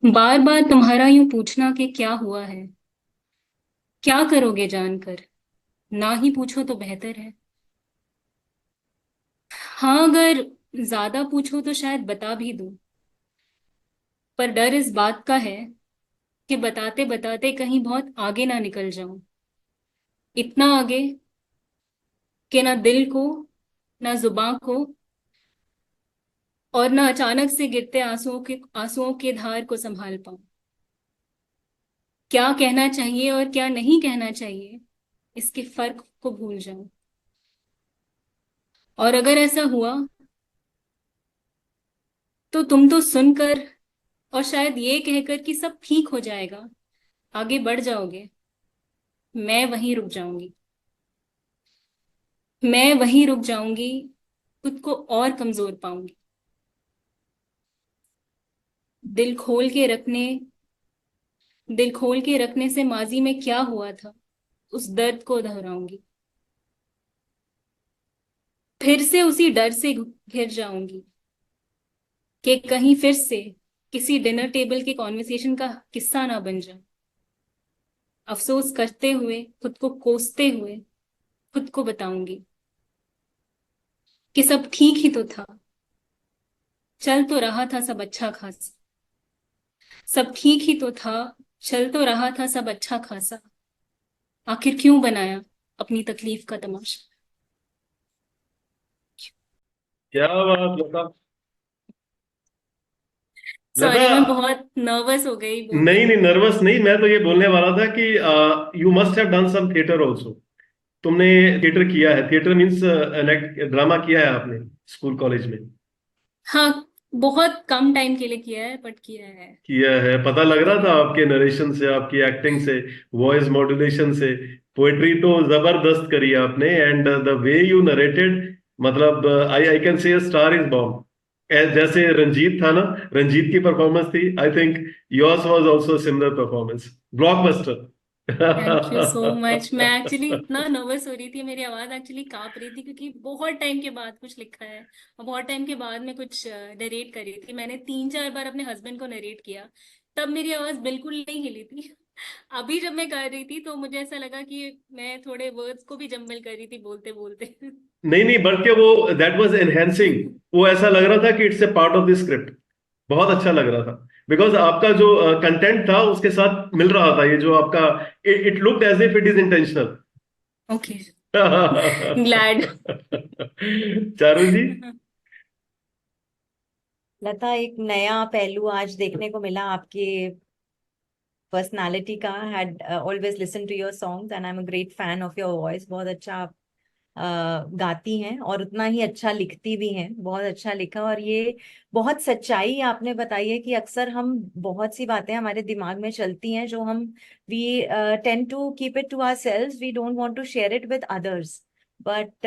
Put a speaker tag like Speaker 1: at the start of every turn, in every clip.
Speaker 1: बार बार तुम्हारा यूं पूछना कि क्या हुआ है, क्या करोगे जानकर। ना ही पूछो तो बेहतर है। हाँ, अगर ज्यादा पूछो तो शायद बता भी दूं। पर डर इस बात का है कि बताते बताते कहीं बहुत आगे ना निकल जाऊं। इतना आगे कि ना दिल को, ना जुबान को, और ना अचानक से गिरते आंसुओं के धार को संभाल पाऊं। क्या कहना चाहिए और क्या नहीं कहना चाहिए, इसके फर्क को भूल जाऊं। और अगर ऐसा हुआ तो तुम तो सुनकर और शायद ये कहकर कि सब ठीक हो जाएगा आगे बढ़ जाओगे। मैं वहीं रुक जाऊंगी। मैं वहीं रुक जाऊंगी, खुद को और कमजोर पाऊंगी। दिल खोल के रखने दिल खोल के रखने से माजी में क्या हुआ था, उस दर्द को दोहराऊंगी। फिर से उसी डर से घिर जाऊंगी कि कहीं फिर से किसी डिनर टेबल के कॉन्वर्सेशन का किस्सा ना बन जाए। अफसोस करते हुए, खुद को कोसते हुए, खुद को बताऊंगी कि सब ठीक ही तो था। चल तो रहा था सब अच्छा खासा। सब ठीक ही तो था। चल तो रहा था सब अच्छा खासा। आखिर क्यों बनाया अपनी तकलीफ का तमाशा।
Speaker 2: क्या बात लता। लता,
Speaker 1: सॉरी, मैं बहुत नर्वस हो गई बोलते
Speaker 2: नहीं नहीं,
Speaker 1: बोलते।
Speaker 2: नर्वस नहीं, मैं तो ये बोलने वाला था कि you must have done some theatre also. तुमने थिएटर किया है? थिएटर मीन्स ड्रामा किया है आपने स्कूल कॉलेज में?
Speaker 1: हाँ, बहुत कम टाइम के लिए किया है बट किया है।
Speaker 2: किया है, पता लग रहा था आपके नरेशन से, आपकी एक्टिंग से, वॉइस मॉड्यूलेशन से। पोएट्री तो जबरदस्त करी आपने, and the way you narrated, मतलब I I can say star is born. जैसे रंजीत था ना, रंजीत की परफॉर्मेंस थी, I think yours was also similar performance,
Speaker 1: thank you so
Speaker 2: blockbuster.
Speaker 1: Much. मैं एक्चुअली इतना नर्वस हो रही थी, मेरी आवाज एक्चुअली कांप रही थी क्योंकि बहुत टाइम के बाद कुछ लिखा है और बहुत टाइम के बाद मैं कुछ नरेट कर रही थी। मैंने 3-4 बार अपने हस्बैंड को नरेट किया, तब मेरी आवाज बिल्कुल नहीं हिली थी। अभी जब मैं कर रही थी तो मुझे ऐसा लगा कि मैं थोड़े वर्ड्स को भी जम्बल कर रही थी बोलते बोलते।
Speaker 2: नहीं नहीं, बल्कि वो दैट वाज एनहेंसिंग। वो ऐसा लग रहा था कि it's a part of the script. बहुत अच्छा लग रहा था, बिकॉज आपका जो कंटेंट था उसके साथ मिल रहा था, ये जो आपका, it looked as if it is intentional.
Speaker 1: Okay, glad.
Speaker 2: Charu ji.
Speaker 3: Lata, एक नया पहलू आज देखने को मिला आपके पर्सनालिटी का। Had always listen to your songs and I am a great fan of your voice. बहुत अच्छा आप गाती हैं और उतना ही अच्छा लिखती भी हैं। बहुत अच्छा लिखा, और ये बहुत सच्चाई आपने बताई है कि अक्सर हम बहुत सी बातें हमारे दिमाग में चलती हैं जो हम we tend to keep it to ourselves, we don't want to share it with others. But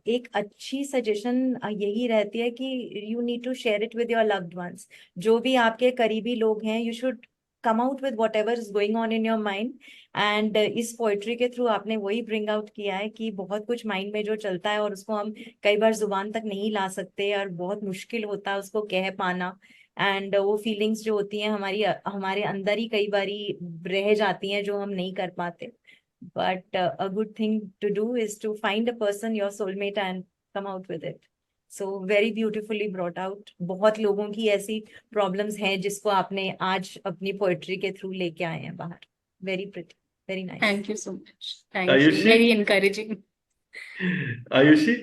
Speaker 3: एक अच्छी सजेशन यही रहती है कि you need to share it with your loved ones. जो भी आपके करीबी लोग हैं, you should come out with whatever is going on in your mind. And इस पोएट्री के थ्रू आपने वही ब्रिंग आउट किया है कि बहुत कुछ माइंड में जो चलता है और उसको हम कई बार जुबान तक नहीं ला सकते, और बहुत मुश्किल होता है उसको कह पाना। एंड वो फीलिंग्स जो होती हैं हमारी, हमारे अंदर ही कई बारी रह जाती हैं जो हम नहीं कर पाते। But a good thing to do is to find a person your soulmate and come out with it. So very beautifully brought out. बहुत लोगों की ऐसी प्रॉब्लम्स हैं जिसको आपने आज अपनी पोएट्री के थ्रू लेके आए हैं बाहर। Very pretty, very nice.
Speaker 1: Thank you so much, thank you,
Speaker 2: Ayushi.
Speaker 1: Very encouraging.
Speaker 2: Ayushi.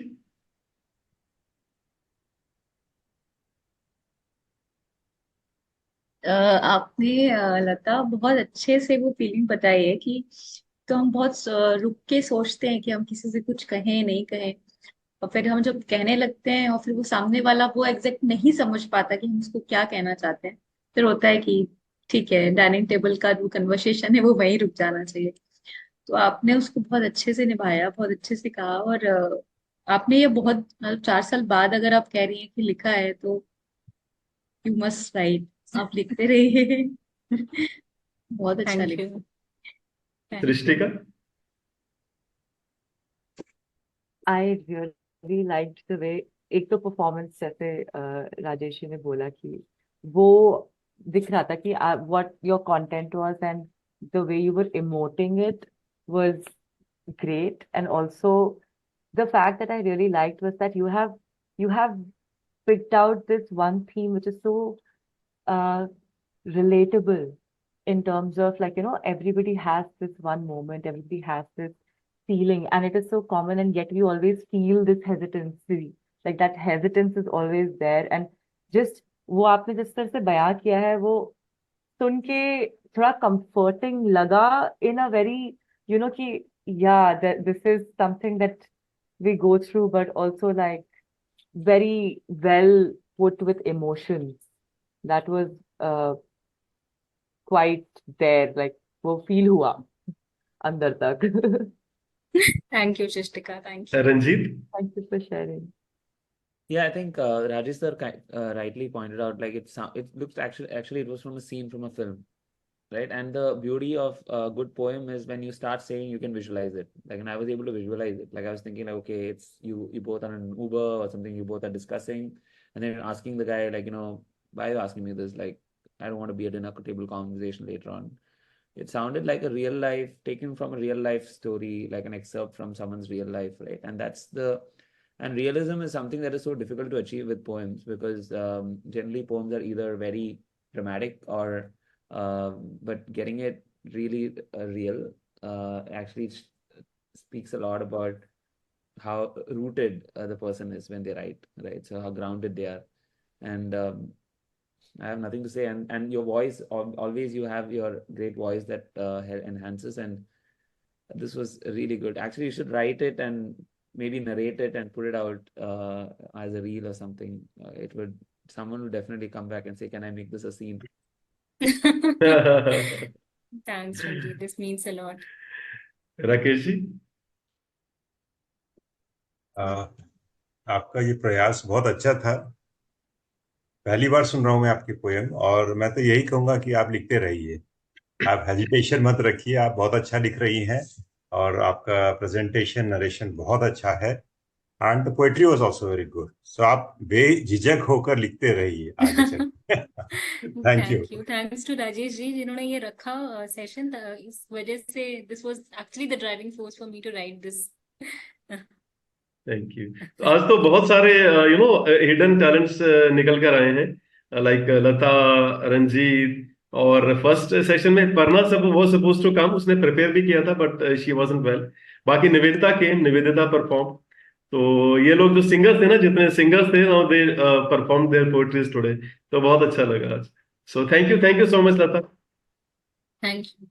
Speaker 4: आपने लता बहुत अच्छे से वो फीलिंग बताई है कि तो हम बहुत रुक के सोचते हैं कि हम किसी से कुछ कहें नहीं कहें, और फिर हम जब कहने लगते हैं और फिर वो सामने वाला वो एग्जैक्ट नहीं समझ पाता कि हम उसको क्या कहना चाहते हैं, फिर होता है कि ठीक है, डाइनिंग टेबल का जो कन्वर्सेशन है वो वहीं रुक जाना चाहिए। तो आपने उसको बहुत अच्छे से निभाया, बहुत अच्छे से कहा। और आपने ये बहुत मतलब 4 साल बाद अगर आप कह रही हैं कि लिखा है, तो यू मस्ट राइट, आप लिखते रहिए। बहुत अच्छा
Speaker 1: थैंक
Speaker 4: लिखा।
Speaker 1: You, thank you.
Speaker 2: Srishtika.
Speaker 5: I really liked the way, एक तो परफॉर्मेंस जैसे राजेश जी ने बोला कि वो दिख रहा था कि what your content was and the way you were emoting it was great. And also the fact that I really liked was that you have picked out this one theme which is so uh, relatable in terms of, like, everybody has this one moment, everybody has this feeling, and it is so common, and yet we always feel this hesitancy, like that hesitance is always there. And just वो आपने जिस तरह से बयां किया है वो सुन के थोड़ा comforting लगा, in a very, कि yeah, this is something that we go through, but also like very well put with emotions. That was uh, quite there, like वो feel हुआ अंदर तक.
Speaker 1: Thank you, Chistika. Thank you.
Speaker 2: Ranjit?
Speaker 5: Thank you for sharing.
Speaker 6: Yeah, I think Rajesh sir rightly pointed out, like it looks actually it was from a scene from a film, right? And the beauty of a good poem is when you start saying, you can visualize it. Like, and I was able to visualize it. Like, I was thinking, like, okay, it's you both are in an Uber or something, you both are discussing, and then you're asking the guy, like, why are you asking me this? Like, I don't want to be a dinner table conversation later on. It sounded like a real life, taken from a real life story, like an excerpt from someone's real life, right? And realism is something that is so difficult to achieve with poems, because generally poems are either very dramatic or but getting it really real actually speaks a lot about how rooted the person is when they write, right? So how grounded they are. And I have nothing to say. And your voice, always you have your great voice that enhances. And this was really good. Actually, you should write it and maybe narrate it and put it out as a reel or something. Someone would definitely come back and say, can I make this a scene?
Speaker 1: Thanks, Ranjit. This means a lot.
Speaker 2: Rakesh ji?
Speaker 7: आपका ये प्रयास बहुत अच्छा था। पहली बार सुन रहा हूँ मैं आपकी पोयम, और मैं तो यही कहूंगा कि आप लिखते रहिए, आप हेजिटेशन मत रखिए, आप बहुत अच्छा लिख रही हैं, और आपका प्रेजेंटेशन नरेशन बहुत अच्छा है, and the poetry was also very good. So आप बेझिझक होकर लिखते रहिए आगे चल। Thank you.
Speaker 1: Thank you. Thanks to Rajesh ji जिन्होंने ये रखा सेशन। इस वजह से this was actually the driving force for me to write this.
Speaker 2: Thank you. तो आज तो बहुत सारे हिडन टैलेंट्स निकल कर आए हैं, लाइक लता, रंजीत, और फर्स्ट सेशन में परना वो सपोज टू कम, उसने प्रिपेयर भी किया था बट शी वाजंट वेल। बाकी निवेदिता परफॉर्म। तो ये लोग जो सिंगर्स थे ना, जितने सिंगर्स थे, they perform their poetries today. तो बहुत अच्छा लगा आज। So thank you so much Lata.
Speaker 1: Thank you.